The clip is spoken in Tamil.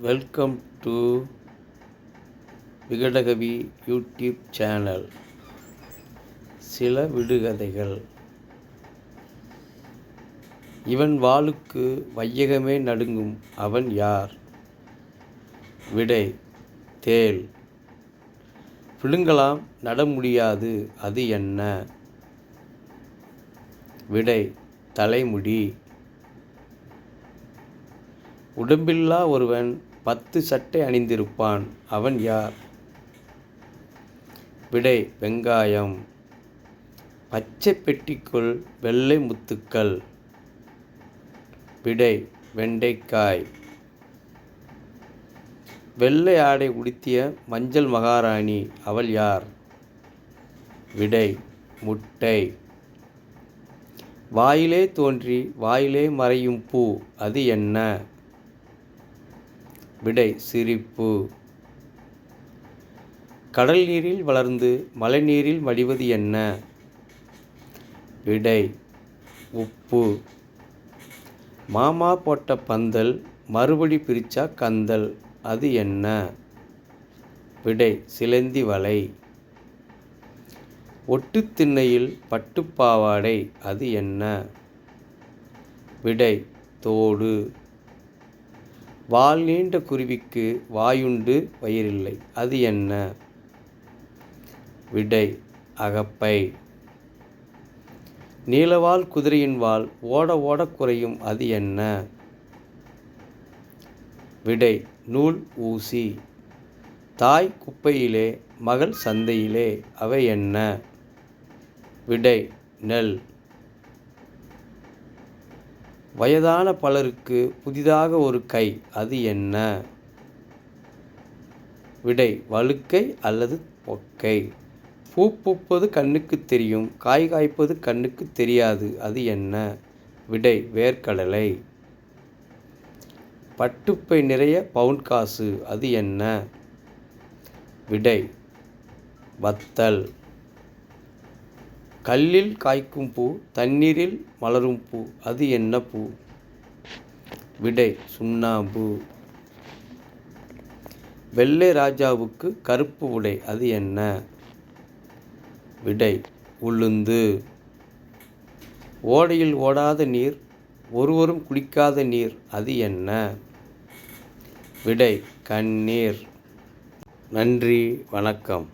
Welcome to Vikatakavi YouTube channel. சில விடுகதைகள். இவன் வாளுக்கு வையகமே நடுங்கும், அவன் யார்? விடை தேள். பிடுங்கலாம் நட முடியாது, அது என்ன? விடை தலைமுடி. உடம்பில்லா ஒருவன் 10 சட்டை அணிந்திருப்பான், அவன் யார்? விடை வெங்காயம். பச்சை பெட்டிக்குள் வெள்ளை முத்துக்கள். விடை வெண்டைக்காய். வெள்ளை ஆடை உடுத்திய மஞ்சள் மகாராணி, அவள் யார்? விடை முட்டை. வாயிலே தோன்றி வாயிலே மறையும் பூ, அது என்ன? விடை சிரிப்பு. கடல் நீரில் வளர்ந்து மழை நீரில் வடிவது என்ன? விடை உப்பு. மாமா போட்ட பந்தல் மறுபடி பிரிச்சா கந்தல், அது என்ன? விடை சிலந்தி வலை. ஒட்டு திண்ணையில் பட்டுப்பாவாடை, அது என்ன? விடை தோடு. வால் நீண்ட குருவிக்கு வாயுண்டு வயிறில்லை, அது என்ன? விடை அகப்பை. நீலவால் குதிரையின் வால் ஓட ஓட குறையும், அது என்ன? விடை நூல் ஊசி. தாய் குப்பையிலே மகள் சந்தையிலே, அவை என்ன? விடை நெல். வயதான பலருக்கு புதிதாக ஒரு கை, அது என்ன? விடை வழுக்கை அல்லது பொக்கை. பூ பூப்பது கண்ணுக்கு தெரியும், காய் காய்ப்பது கண்ணுக்கு தெரியாது, அது என்ன? விடை வேர்க்கடலை. பட்டுப்பை நிறைய பவுன் காசு, அது என்ன? விடை வத்தல். கல்லில் காய்க்கும் பூ, தண்ணீரில் மலரும் பூ, அது என்ன பூ? விடை சுண்ணாம்பு. வெள்ளை ராஜாவுக்கு கருப்பு உடை, அது என்ன? விடை உளுந்து. ஓடையில் ஓடாத நீர், ஒருவரும் குடிக்காத நீர், அது என்ன? விடை கண்ணீர். நன்றி, வணக்கம்.